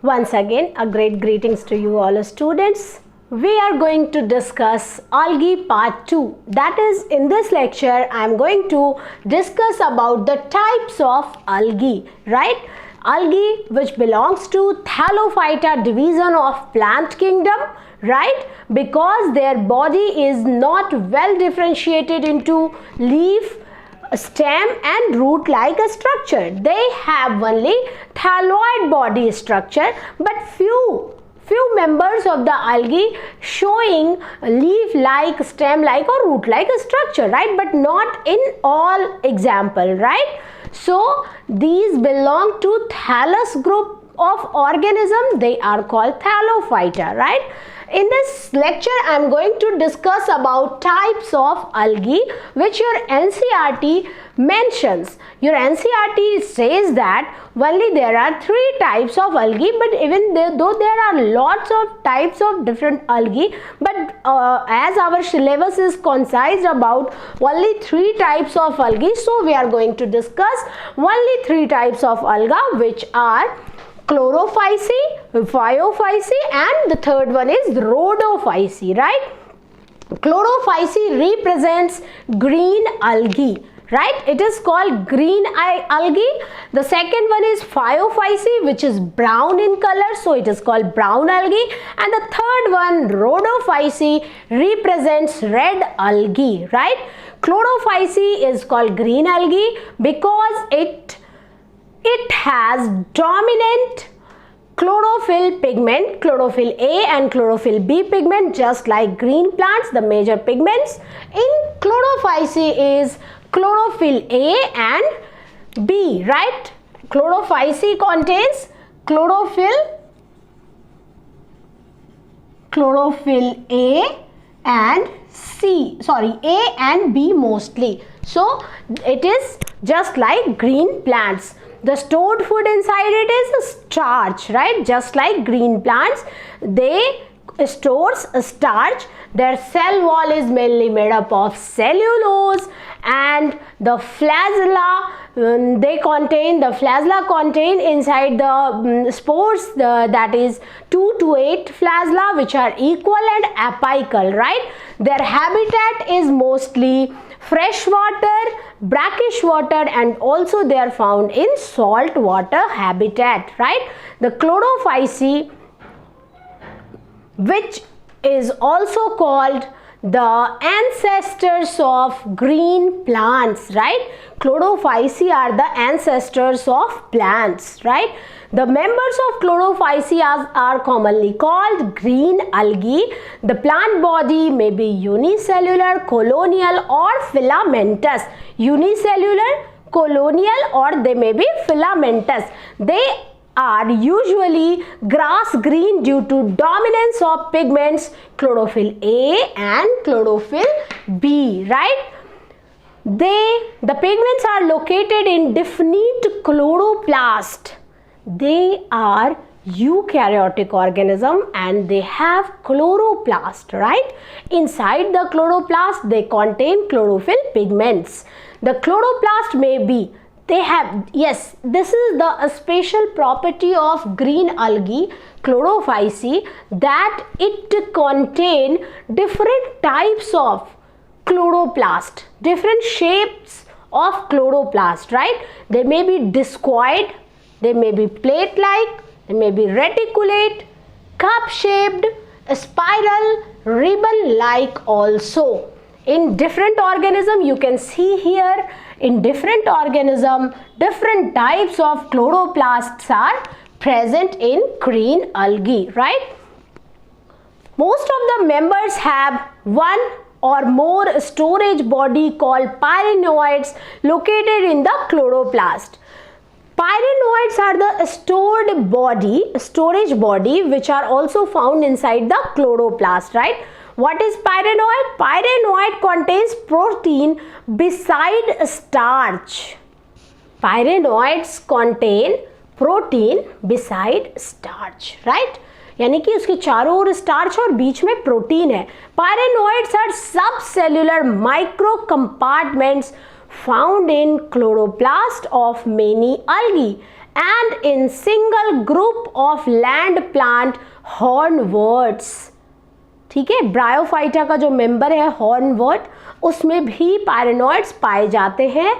Once again, a great greetings to you all students. We are going to discuss algae part 2. That is, in this lecture I am going to discuss about the types of algae, right? Algae which belongs to Thallophyta division of plant kingdom, right? Because their body is not well differentiated into leaf, stem and root like a structure. They have only thalloid body structure, but few members of the algae showing leaf like, stem like or root like a structure, right? But not in all example, right? So these belong to thallus group of organism. They are called Thallophyta, right? In this lecture I am going to discuss about types of algae which your NCERT mentions. Your NCERT says that only there are 3 types of algae, but even though there are lots of types of different algae, but as our syllabus is concise about only 3 types of algae, so we are going to discuss only 3 types of alga, which are Chlorophyceae, Phaeophyceae and the third one is Rhodophyceae, right? Chlorophyceae represents green algae, right? It is called green algae. The second one is Phaeophyceae, which is brown in color, so it is called brown algae. And the third one, Rhodophyceae, represents red algae, right? Chlorophyceae is called green algae because it has dominant chlorophyll pigment, chlorophyll A and chlorophyll B pigment, just like green plants. The major pigments in Chlorophyceae is chlorophyll A and B, right? Chlorophyceae contains chlorophyll A and A and B mostly. So it is just like green plants. The stored food inside it is starch, right? Just like green plants, they stores starch. Their cell wall is mainly made up of cellulose, and the flagella contain inside the spores that is 2 to 8 flagella, which are equal and apical, right? Their habitat is mostly fresh water, brackish water, and also they are found in salt water habitat, right? The Chlorophyceae, which is also called the ancestors of green plants, right? Chlorophyceae are the ancestors of plants, right? The members of Chlorophyceae are commonly called green algae. The plant body may be unicellular, colonial or filamentous. Unicellular, colonial or they may be filamentous. They are usually grass green due to dominance of pigments chlorophyll A and chlorophyll B, right? The pigments are located in definite chloroplast. They are eukaryotic organism and they have chloroplast, right? Inside the chloroplast they contain chlorophyll pigments. The chloroplast may be this is the special property of green algae Chlorophyceae, that it contain different types of chloroplast, different shapes of chloroplast, right? They may be discoid, they may be plate-like, they may be reticulate, cup-shaped, spiral, ribbon-like also. In different organism, you can see here, in different organism, different types of chloroplasts are present in green algae, right? Most of the members have one or more storage body called pyrenoids located in the chloroplast. Pyrenoids are the storage body which are also found inside the chloroplast, right? What is pyrenoid? Pyrenoid contains protein beside starch. Pyrenoids contain protein beside starch, right? यानी कि उसके चारों ओर starch और बीच में protein है. Pyrenoids are subcellular micro compartments found in chloroplast of many algae and in single group of land plant hornworts. ठीक है, bryophyta का जो मेंबर है हॉर्नवर्ट, उसमें भी पायरेनोइड्स पाए जाते हैं.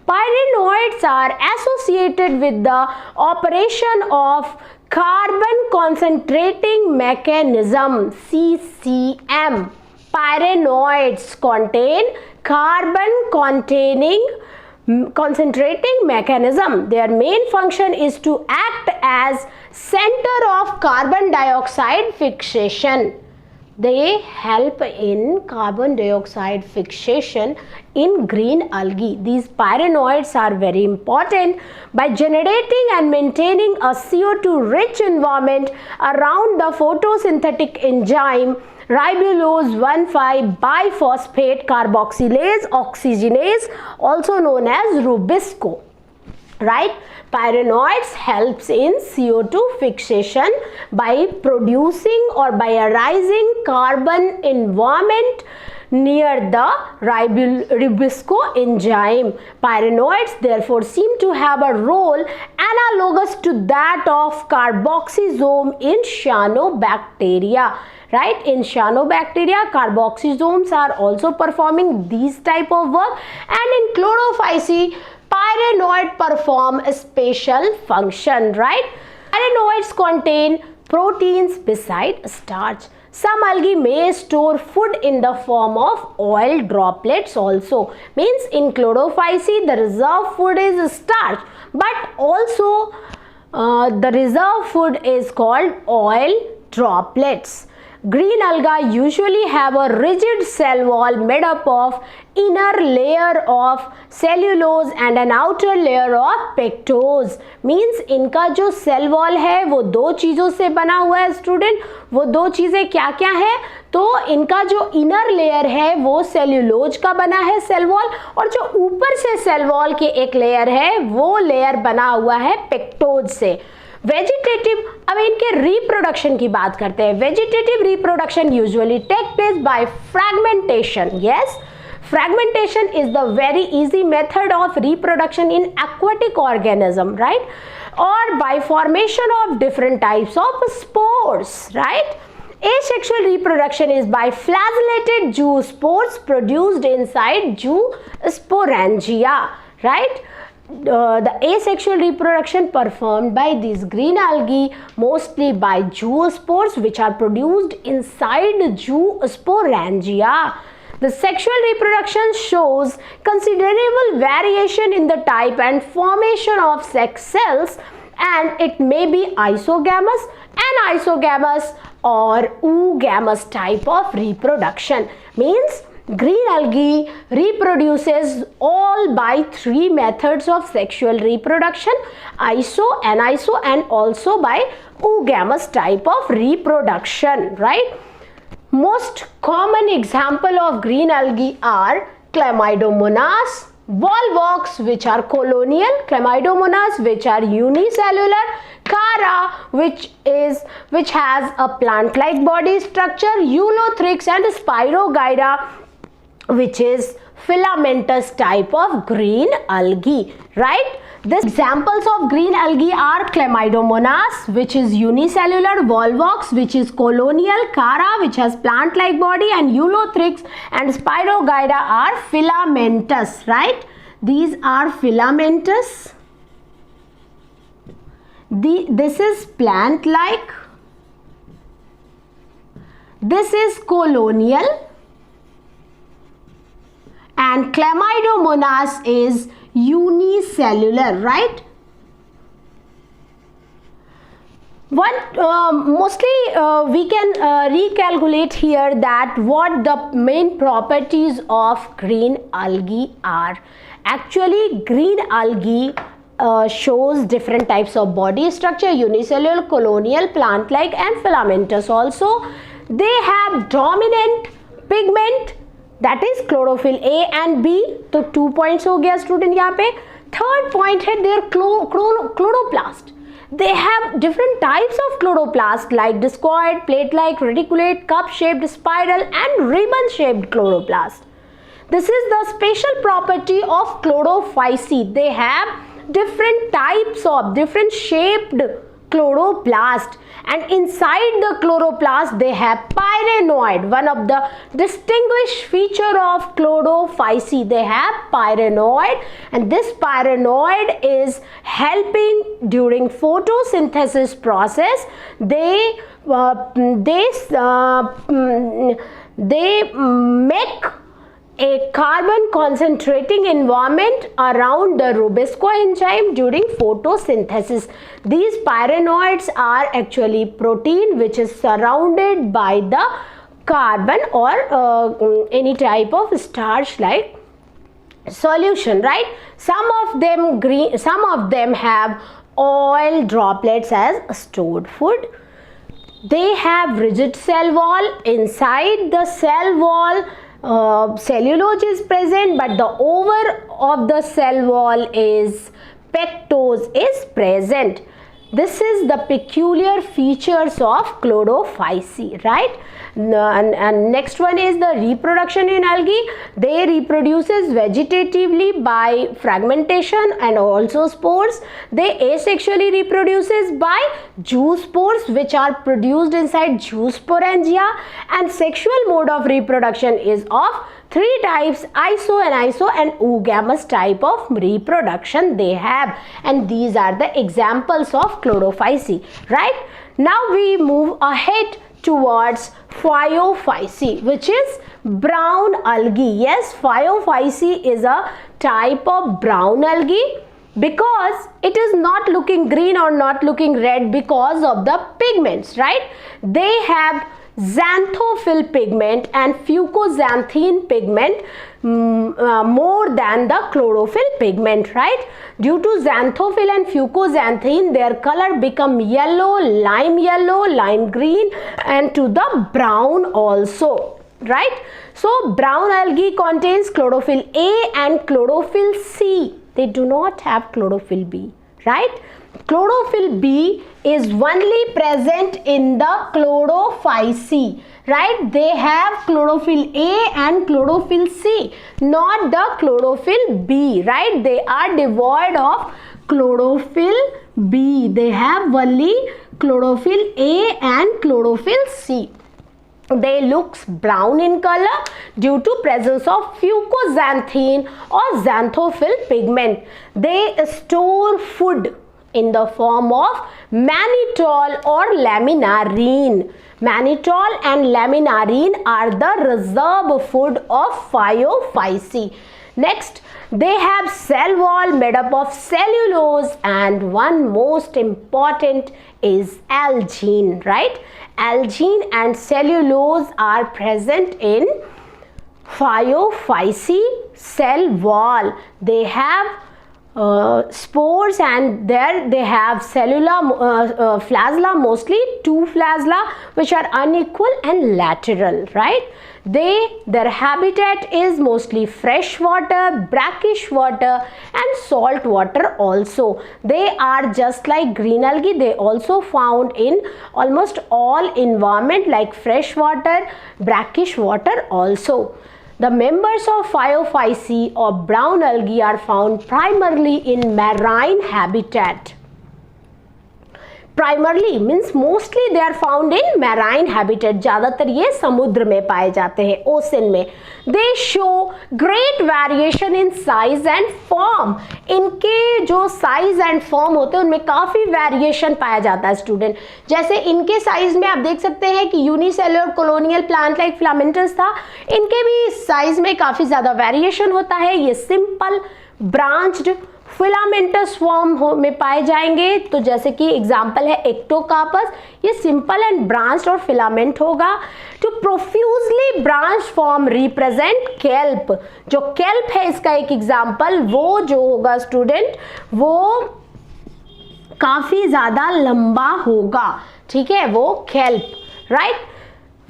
Pyrenoids are associated with the operation of carbon concentrating mechanism, CCM. Pyrenoids contain carbon containing concentrating mechanism. Their main function is to act as center of carbon dioxide fixation. They help in carbon dioxide fixation in green algae. These pyrenoids are very important by generating and maintaining a CO2 rich environment around the photosynthetic enzyme ribulose 1,5 biphosphate carboxylase oxygenase, also known as Rubisco. Right? Pyrenoids helps in CO2 fixation by producing or by arising carbon environment near the Rubisco enzyme. Pyrenoids therefore seem to have a role analogous to that of carboxysome in cyanobacteria. Right? In cyanobacteria, carboxysomes are also performing these type of work, and in chlorophyceae, pyrenoid perform a special function. Right? Pyrenoids contain proteins beside starch. Some algae may store food in the form of oil droplets also. Means in chlorophyceae, the reserve food is starch, but also the reserve food is called oil droplets. Green algae usually have a rigid cell wall made up of inner layer of cellulose and an outer layer of pectose. Means इनका जो cell wall है वो दो चीज़ों से बना हुआ है स्टूडेंट. वो दो चीज़ें क्या क्या है? तो इनका जो इनर लेयर है वो सेल्यूलोज का बना है सेल वॉल, और जो ऊपर से सेल वॉल के एक लेयर है वो लेयर बना हुआ है पेक्टोज से. वेजिटेटिव, अब इनके रिप्रोडक्शन की बात करते हैं. Vegetative reproduction usually take place by fragmentation. Yes, fragmentation is the very easy method of reproduction in aquatic organism, right? Or by formation of different types of spores, right? Asexual reproduction is by flagellated zoospores produced inside zoosporangia, right? The asexual reproduction performed by these green algae mostly by zoospores which are produced inside zoosporangia. The sexual reproduction shows considerable variation in the type and formation of sex cells, and it may be isogamous, anisogamous or oogamous type of reproduction. Means green algae reproduces all by three methods of sexual reproduction: iso, aniso and also by oogamous type of reproduction, right? Most common example of green algae are Chlamydomonas, Volvox which are colonial, Chlamydomonas which are unicellular, Chara which has a plant-like body structure, Eulothrix and Spirogyra which is filamentous type of green algae, right? The examples of green algae are Chlamydomonas which is unicellular, Volvox which is colonial, Chara which has plant-like body and Eulothrix and Spirogyra are filamentous, right? These are filamentous. This is plant-like. This is colonial. And Chlamydomonas is unicellular, right? Mostly we can recalculate here that what the main properties of green algae are. Actually, green algae shows different types of body structure: unicellular, colonial, plant-like and filamentous. Also, they have dominant pigment, that is chlorophyll A and B. तो 2 points हो गया student यहाँ पे. Third point है their chloroplast. They have different types of chloroplast like discoid, plate-like, reticulate, cup-shaped, spiral and ribbon-shaped chloroplast. This is the special property of chlorophyceae. They have different types of different shaped chloroplast, and inside the chloroplast they have pyrenoid. One of the distinguished feature of chlorophyceae, they have pyrenoid, and this pyrenoid is helping during photosynthesis process. They make a carbon concentrating environment around the Rubisco enzyme during photosynthesis. These pyrenoids are actually protein which is surrounded by the carbon or any type of starch like solution, right? Some of them have oil droplets as stored food. They have rigid cell wall. Inside the cell wall cellulose is present, but the over of the cell wall is pectose is present. This is the peculiar features of chlorophyceae, right? And next one is the reproduction in algae. They reproduces vegetatively by fragmentation and also spores. They asexually reproduces by zoospores which are produced inside zoosporangia, and sexual mode of reproduction is of three types: iso and oogamous type of reproduction they have, and these are the examples of chlorophyceae, right? Now we move ahead towards Phaeophyceae, which is brown algae. Yes, Phaeophyceae is a type of brown algae because it is not looking green or not looking red because of the pigments, right? They have xanthophyll pigment and fucoxanthine pigment more than the chlorophyll pigment, right? Due to xanthophyll and fucoxanthine, their color become yellow, lime green, and to the brown also, right? So brown algae contains chlorophyll A and chlorophyll C. They do not have chlorophyll B, right? Chlorophyll B is only present in the chlorophyceae, right? They have chlorophyll A and chlorophyll C, not the chlorophyll B, right? They are devoid of chlorophyll B. They have only chlorophyll A and chlorophyll C. They looks brown in color due to presence of fucoxanthine or xanthophyll pigment. They store food in the form of mannitol or laminarine. Mannitol and laminarine are the reserve food of Phaeophyceae. Next, they have cell wall made up of cellulose, and one most important is algine, right? Algine and cellulose are present in Phaeophyceae cell wall. They have spores, and there they have cellular flagella, mostly two flagella which are unequal and lateral, right? Their habitat is mostly fresh water, brackish water and salt water also. They are just like green algae. They also found in almost all environment like fresh water, brackish water also. The members of Phaeophyceae or brown algae are found primarily in marine habitat. Primarily means mostly they are found in marine habitat. ज़्यादातर ये समुद्र में पाए जाते हैं, ocean में. They show great variation in size and form. इनके जो size and form होते हैं उनमें काफ़ी variation पाया जाता है स्टूडेंट. जैसे इनके size में आप देख सकते हैं कि unicellular colonial plant like filamentous था, इनके भी size में काफ़ी ज़्यादा variation होता है. ये सिंपल ब्रांच्ड फिलामेंटस फॉर्म में पाए जाएंगे. तो जैसे कि एग्जांपल है एक्टोकार्पस, ये सिंपल एंड ब्रांच्ड और फिलामेंट होगा. To profusely branch form represent kelp. जो केल्प है इसका एक एग्जांपल, वो जो होगा स्टूडेंट वो काफी ज्यादा लंबा होगा, ठीक है, वो kelp, right,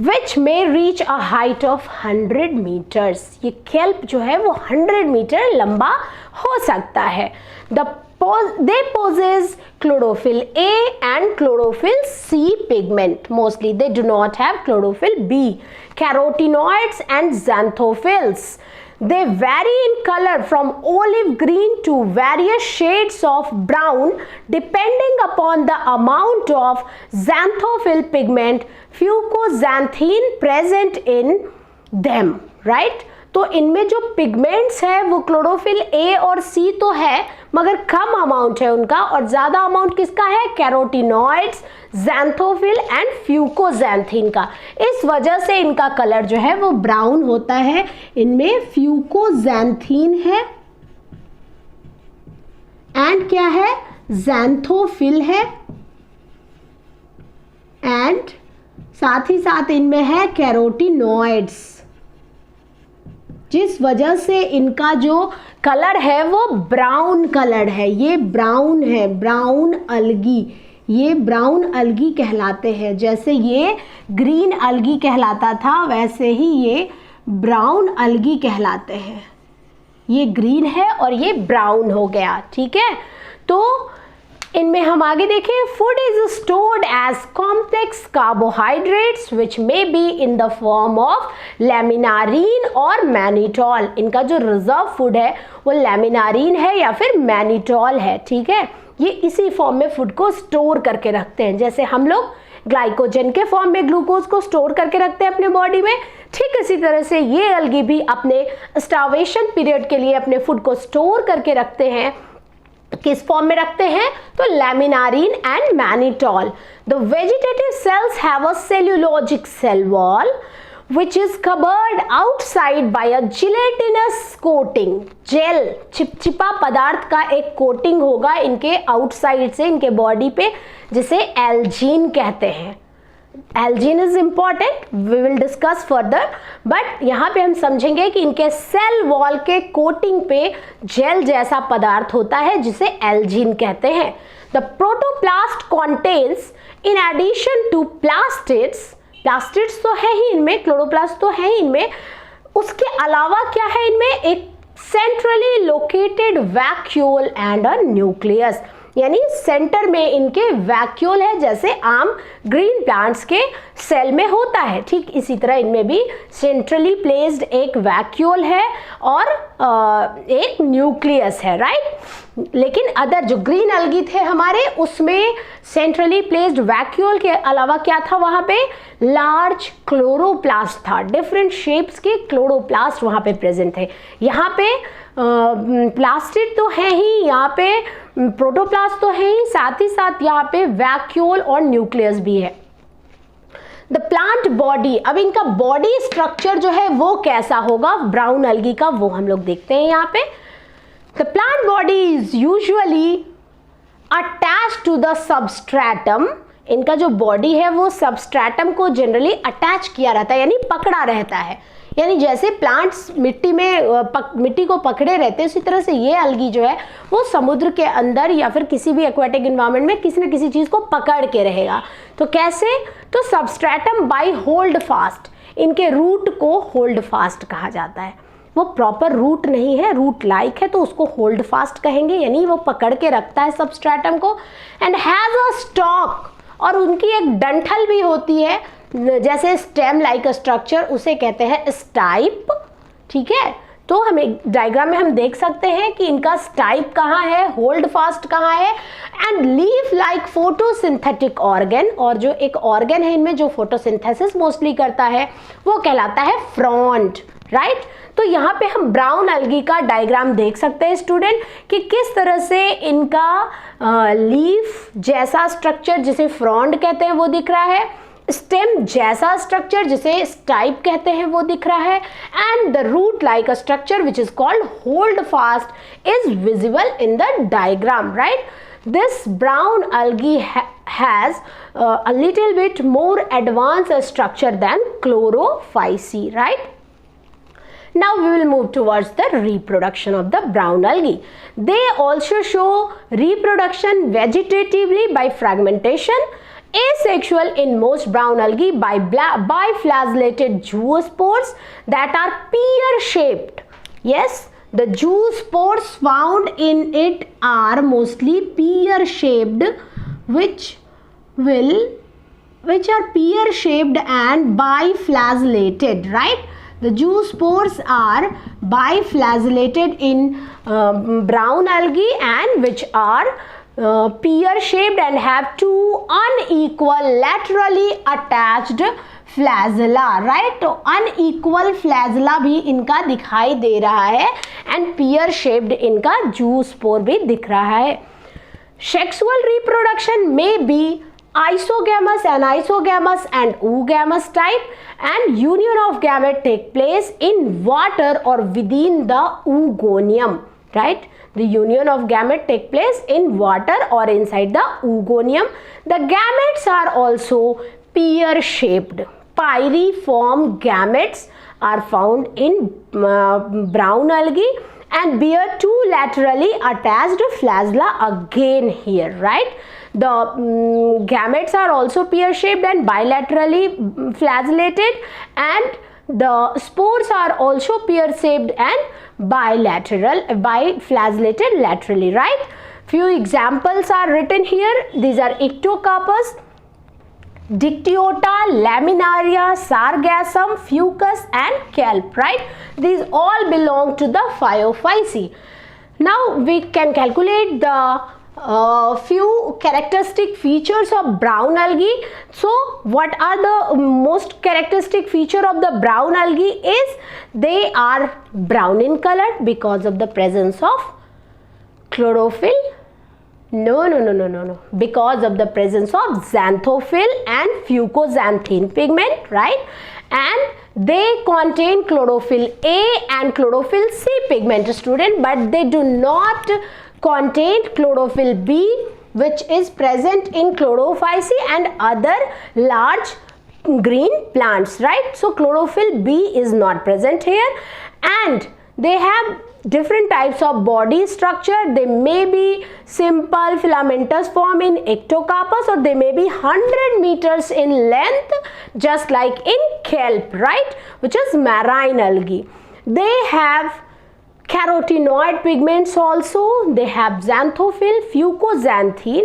which may reach a height of 100 meters. ये kelp जो है वो 100 मीटर लंबा हो सकता है. They possess chlorophyll A and chlorophyll C pigment. Mostly they do not have chlorophyll B. Carotenoids and xanthophylls. They vary in color from olive green to various shades of brown depending upon the amount of xanthophyll pigment fucoxanthin present in them, right? तो इनमें जो pigments है वो chlorophyll A और सी तो है मगर कम amount है उनका, और ज़्यादा अमाउंट किसका है? कैरोटिनॉइड्स, xanthophyll एंड फ्यूकोजैंथिन का। इस वजह से इनका कलर जो है वो ब्राउन होता है। इनमें फ्यूकोजैंथिन है एंड क्या है? xanthophyll है, एंड साथ ही साथ इनमें है कैरोटिनॉइड्स, जिस वजह से इनका जो कलर है वो ब्राउन कलर है। ये ब्राउन है, ब्राउन अलगी, ये ब्राउन अलगी कहलाते हैं। जैसे ये ग्रीन अलगी कहलाता था वैसे ही ये ब्राउन अलगी कहलाते हैं। ये ग्रीन है और ये ब्राउन हो गया, ठीक है। तो इनमें हम आगे देखें, food is stored as complex carbohydrates which may be in the form of laminarin और मैनिटॉल। इनका जो रिजर्व फूड है वो लैमिनारिन है या फिर मैनिटॉल है, ठीक है। ये इसी फॉर्म में फूड को स्टोर करके रखते हैं, जैसे हम लोग ग्लाइकोजन के फॉर्म में ग्लूकोज को स्टोर करके रखते हैं अपने बॉडी में, ठीक इसी तरह से ये अलगी भी अपने स्टार्वेशन पीरियड के लिए अपने फूड को स्टोर करके रखते हैं। किस फॉर्म में रखते हैं? तो laminarin and mannitol. The vegetative cells have a cellulosic cell wall which is covered outside by a gelatinous coating। Gel, चिपचिपा पदार्थ का एक कोटिंग होगा इनके आउटसाइड से, इनके बॉडी पे, जिसे एल्जीन कहते हैं। Algin is important, we will discuss further, but यहाँ पे हम समझेंगे कि इनके सेल वॉल के कोटिंग पे जेल जैसा पदार्थ होता है जिसे एल्जीन कहते हैं। The protoplast contains in addition to plastids, plastids तो है ही इनमें, क्लोरोप्लास्ट तो है ही इनमें, उसके अलावा क्या है इनमें? एक centrally located vacuole and a nucleus, यानी सेंटर में इनके वैक्यूल है, जैसे आम ग्रीन प्लांट्स के सेल में होता है, ठीक इसी तरह इनमें भी सेंट्रली प्लेस्ड एक वैक्यूल है और एक न्यूक्लियस है, राइट। लेकिन अदर जो ग्रीन अलगी थे हमारे, उसमें सेंट्रली प्लेस्ड वैक्यूल के अलावा क्या था? वहां पे लार्ज क्लोरोप्लास्ट था, डिफरेंट शेप्स के क्लोरोप्लास्ट वहां पे प्रेजेंट थे। यहाँ पे प्लास्टिड तो है ही, यहाँ पे प्रोटोप्लास्ट तो है ही, साथ ही साथ यहाँ पे वैक्यूल और न्यूक्लियस भी है। द प्लांट बॉडी, अब इनका बॉडी स्ट्रक्चर जो है वो कैसा होगा ब्राउन अलगी का, वो हम लोग देखते हैं यहाँ पे। The plant body is usually attached to the substratum. इनका जो बॉडी है वो सबस्ट्रेटम को जनरली अटैच किया रहता है, यानी पकड़ा रहता है। यानी जैसे प्लांट्स मिट्टी में मिट्टी को पकड़े रहते हैं, उसी तरह से ये अलगी जो है वो समुद्र के अंदर या फिर किसी भी एक्वाटिक एनवायरनमेंट में किसी न किसी चीज़ को पकड़ के रहेगा। तो कैसे? तो सबस्ट्रेटम बाय होल्ड फास्ट, इनके रूट को होल्ड फास्ट कहा जाता है। वो प्रॉपर रूट नहीं है, रूट लाइक है, तो उसको होल्ड फास्ट कहेंगे, यानी वो पकड़ के रखता है सबस्ट्रेटम को। एंड हैज अ स्टॉक, और उनकी एक डंठल भी होती है, जैसे स्टेम लाइक स्ट्रक्चर, उसे कहते हैं स्टाइप, ठीक है। तो हमें डायग्राम में हम देख सकते हैं कि इनका स्टाइप कहाँ है, होल्ड फास्ट कहाँ है, and leaf like photosynthetic organ, और जो एक ऑर्गन है इनमें जो फोटोसिंथेसिस मोस्टली करता है वो कहलाता है फ्रॉन्ट, राइट। तो यहाँ पे हम ब्राउन अलगी का डायग्राम देख सकते हैं स्टूडेंट कि किस तरह से इनका लीफ जैसा स्ट्रक्चर जिसे फ्रॉन्ट कहते हैं वो दिख रहा है, स्टेम जैसा स्ट्रक्चर जिसे स्टाइप कहते हैं वो दिख रहा है, and the root like a structure which is called holdfast is visible in the diagram, right. This brown algae has a little bit more advanced structure than chlorophyce, right? Now we will move towards the reproduction of the brown algae. They also show reproduction vegetatively by fragmentation, asexual in most brown algae by biflagellated zoospores that are pear-shaped. Yes, the zoospores found in it are mostly pear-shaped, which are pear-shaped and biflagellated, right? The zoospores are biflagellated in brown algae and which are pear shaped and have two unequal laterally attached flagella, right? तो unequal flagella भी इनका दिखाई दे रहा है and pear shaped इनका zoospore भी दिख रहा है. Sexual reproduction may be isogamous, anisogamous and oogamous type, and union of gamete take place in water or within the oogonium, right? The union of gamete take place in water or inside the oogonium. The gametes are also pear shaped. Pyriform gametes are found in brown algae and bear two laterally attached flagella again here, right? The gametes are also pear shaped and bilaterally flagellated, and the spores are also pear shaped and biflagellated laterally, right? Few examples are written here. These are Ictocarpus, Dictyota, Laminaria, Sargassum, Fucus and Kelp, right? These all belong to the Phaeophyceae. Now we can calculate the few characteristic features of brown algae. So what are the most characteristic feature of the brown algae is they are brown in color because of the presence of chlorophyll. No. Because of the presence of xanthophyll and fucoxanthine pigment, right? And they contain chlorophyll A and chlorophyll C pigment, student, but they do not contain chlorophyll B, which is present in Chlorophyceae and other large green plants, right? So chlorophyll B is not present here, and they have different types of body structure. They may be simple filamentous form in Ictocarpus, or they may be 100 meters in length, just like in kelp, right, which is marine algae. They have carotenoid pigments also. They have xanthophyll, fucoxanthine.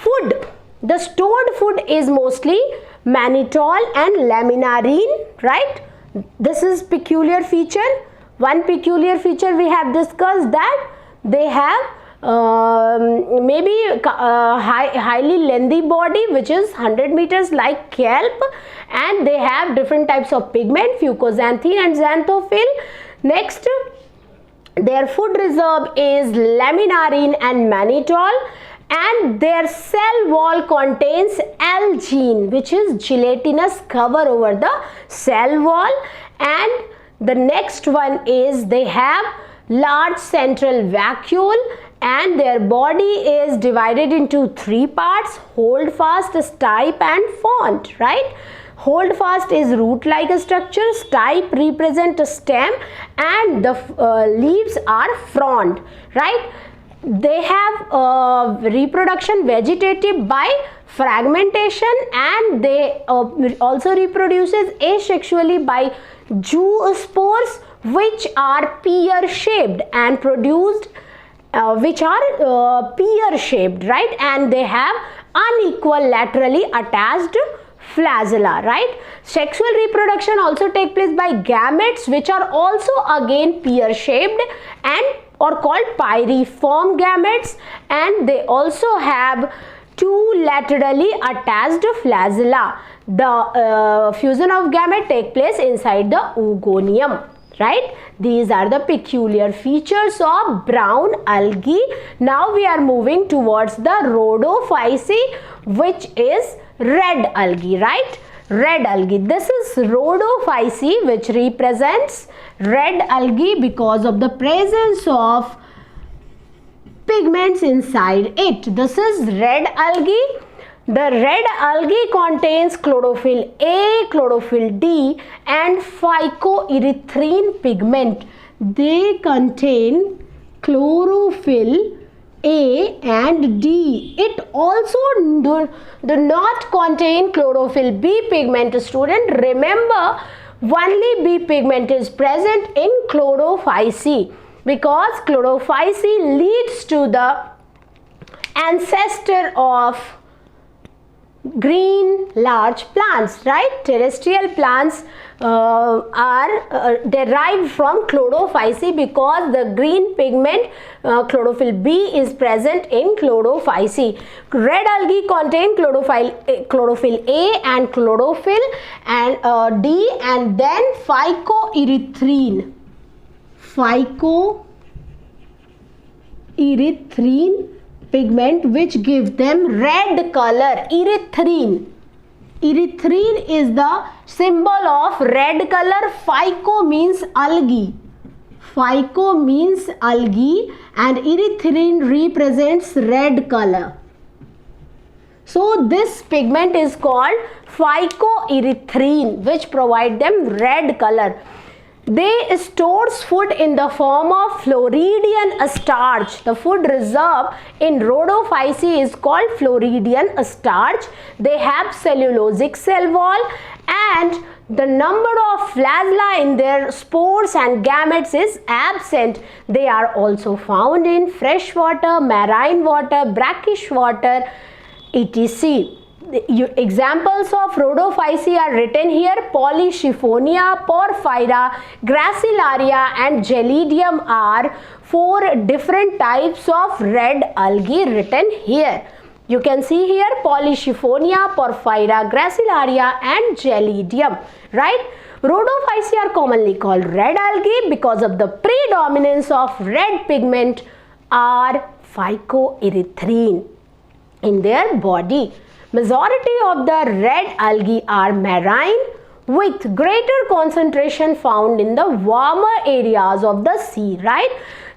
Food, the stored food is mostly mannitol and laminarine, right? This is peculiar feature. One peculiar feature we have discussed that they have maybe highly lengthy body, which is 100 meters like kelp, and they have different types of pigment, fucoxanthine and xanthophyll. Next, their food reserve is laminarine and mannitol, and their cell wall contains algine, which is gelatinous cover over the cell wall. And the next one is they have large central vacuole, and their body is divided into three parts: holdfast, stipe and frond, right? Holdfast is root-like structure, stipe represent a stem, and the leaves are frond, right? They have reproduction vegetative by fragmentation, and they also reproduces asexually by zoospores, which are pear shaped and produced pear shaped, right? And they have unequal laterally attached flagella, right? Sexual reproduction also take place by gametes, which are also again pear shaped and or called pyriform gametes, and they also have two laterally attached flagella. The fusion of gamete take place inside the oogonium, right? These are the peculiar features of brown algae. Now we are moving towards the Rhodophyceae, which is red algae, right? Red algae. This is Rhodophyceae, which represents red algae because of the presence of pigments inside it. This is red algae. The red algae contains chlorophyll A, chlorophyll D and phycoerythrin pigment. They contain chlorophyll A and D. It also do not contain chlorophyll B pigment, student. Remember, only B pigment is present in Chlorophyceae, because Chlorophyceae leads to the ancestor of green large plants, right? Terrestrial plants are derived from chlorophyce because the green pigment chlorophyll B is present in chlorophyce. Red algae contain chlorophyll A and chlorophyll and D, and then phycoerythrin pigment which gives them red color. Erythrin is the symbol of red color. Phyco means algae. And erythrin represents red color. So this pigment is called phycoerythrin, which provide them red color. They stores food in the form of Floridian starch. The food reserve in rhodophyce is called Floridian starch. They have cellulosic cell wall, and the number of flagella in their spores and gametes is absent. They are also found in fresh water, marine water, brackish water, etc. Examples of rhodophyce are written here: Polyschiphonia, Porphyra, Gracilaria and Gelidium are 4 different types of red algae written here. You can see here Polyschiphonia, Porphyra, Gracilaria and Gelidium, right? Rhodophyce are commonly called red algae because of the predominance of red pigment or phycoerythrin in their body. Majority of the red algae are marine with greater concentration found in the warmer areas of the sea, right?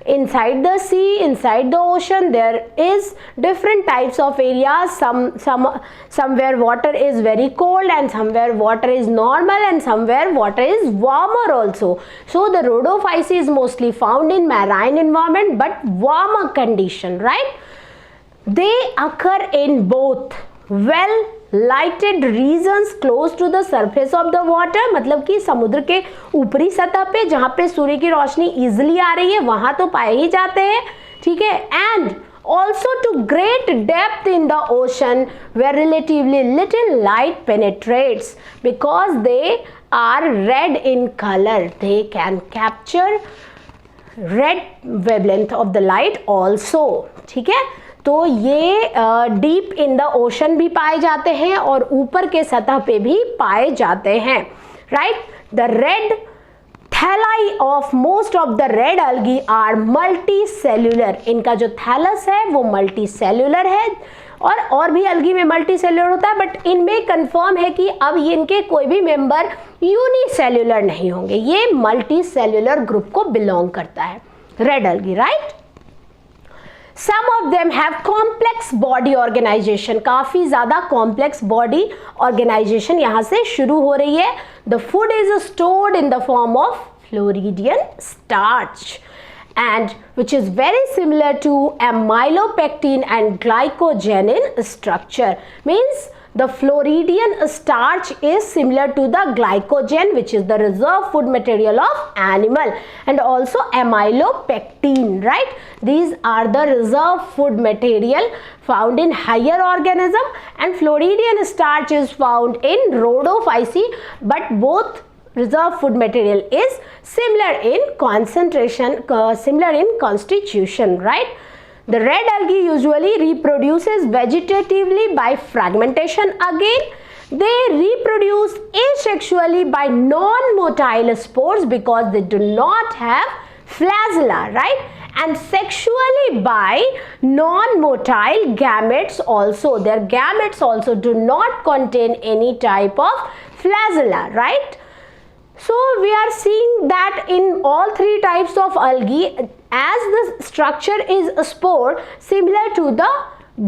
Inside the sea, inside the ocean, there is different types of areas. Somewhere water is very cold and somewhere water is normal and somewhere water is warmer also. So the rhodophyce is mostly found in marine environment but warmer condition, right? They occur in both well lighted regions close to the surface of the water, मतलब कि समुद्र के ऊपरी सतह पे जहाँ पे सूर्य की रोशनी इजीली आ रही है वहाँ तो पाए ही जाते हैं, ठीक है, and also to great depth in the ocean where relatively little light penetrates because they are red in color. They can capture red wavelength of the light also, ठीक है. तो ये डीप इन द ओशन भी पाए जाते हैं और ऊपर के सतह पे भी पाए जाते हैं, right. The red thalli of most of the red algae are multicellular. इनका जो थैलस है वो मल्टी सेल्यूलर है और भी algae में मल्टी सेल्यूलर होता है, बट इनमें कंफर्म है कि अब इनके कोई भी मेंबर यूनिसेल्यूलर नहीं होंगे. ये मल्टी सेल्यूलर ग्रुप को बिलोंग करता है red algae, right. Some of them have complex body organization. काफी ज़्यादा complex body organization यहाँ से शुरू हो रही है. The food is stored in the form of Floridian starch, and which is very similar to amylopectin and glycogen in structure. Means the Floridian starch is similar to the glycogen, which is the reserve food material of animal, and also amylopectin, right? These are the reserve food material found in higher organism, and Floridian starch is found in rhodophyce, but both reserve food material is similar in concentration, similar in constitution, right? The red algae usually reproduces vegetatively by fragmentation again. They reproduce asexually by non-motile spores because they do not have flagella, right? And sexually by non-motile gametes also. Their gametes also do not contain any type of flagella, right? So we are seeing that in all 3 types of algae, as the structure is a spore similar to the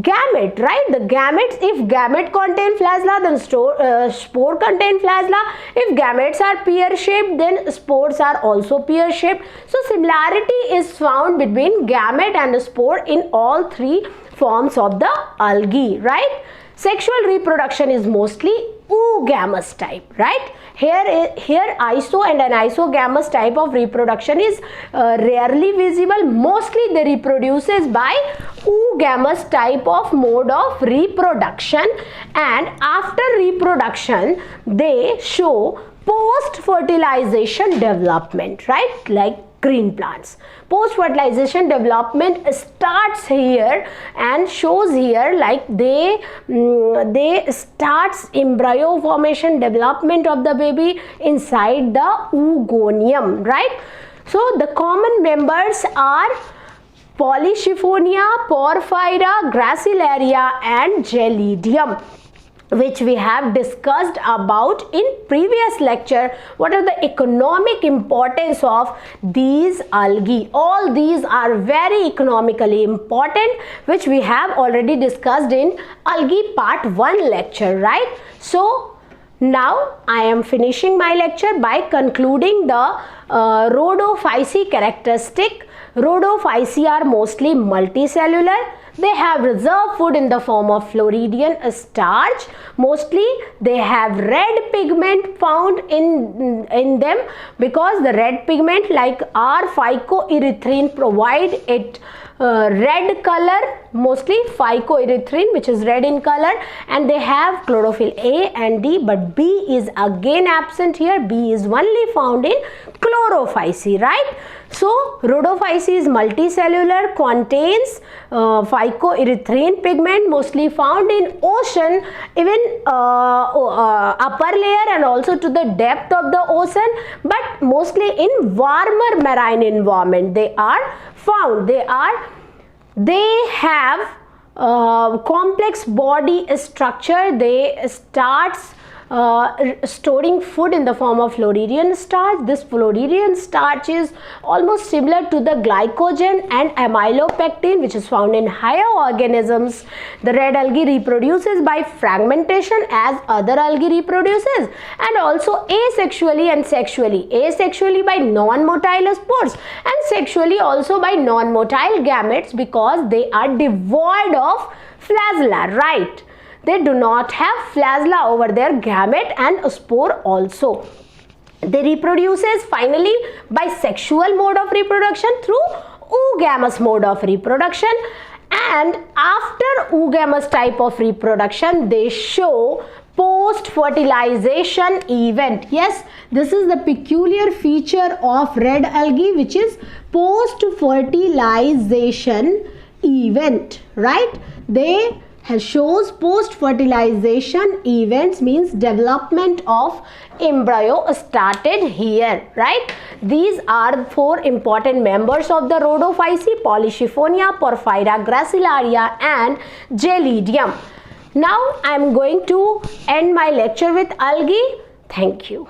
gamete, right? The gametes, if gamete contain flagella, then spore contain flagella. If gametes are pear shaped, then spores are also pear shaped. So similarity is found between gamete and spore in all 3 forms of the algae, right? Sexual reproduction is mostly oogamous type, right? Here iso and anisogamous type of reproduction is rarely visible. Mostly they reproduces by oogamous type of mode of reproduction, and after reproduction they show post fertilization development, right? Like green plants. Post fertilization development starts here and shows here, like they starts embryo formation development of the baby inside the oogonium, right? So the common members are Polychiphonia, Porphyra, Gracilaria and Gelidium, which we have discussed about in previous lecture. What are the economic importance of these algae? All these are very economically important, which we have already discussed in algae part 1 lecture, right? So now I am finishing my lecture by concluding the Rhodophyceae characteristic. Rhodophyceae are mostly multicellular. They have reserve food in the form of Floridian starch. Mostly they have red pigment found in them, because the red pigment, like our phycoerythrin, provide it red color, mostly phycoerythrin, which is red in color, and they have chlorophyll A and D, but B is again absent here. B is only found in Chlorophyceae, right? So Rhodophyceae is multicellular, contains phycoerythrin pigment, mostly found in ocean, even upper layer and also to the depth of the ocean, but mostly in warmer marine environment they are found. They have complex body structure. They starts storing food in the form of Floridian starch. This Floridian starch is almost similar to the glycogen and amylopectin, which is found in higher organisms. The red algae reproduces by fragmentation as other algae reproduces, and also asexually and sexually. Asexually by non-motile spores, and sexually also by non-motile gametes, because they are devoid of flagella, right? They do not have flagella over their gamete and spore also. They reproduces finally by sexual mode of reproduction through oogamous mode of reproduction, and after oogamous type of reproduction they show post-fertilization event. Yes, this is the peculiar feature of red algae, which is post-fertilization event, right? They shows post-fertilization events, means development of embryo started here, right? These are 4 important members of the Rhodophyceae: Polychiphonia, Porphyra, Gracilaria and Gelidium. Now I am going to end my lecture with algae. Thank you.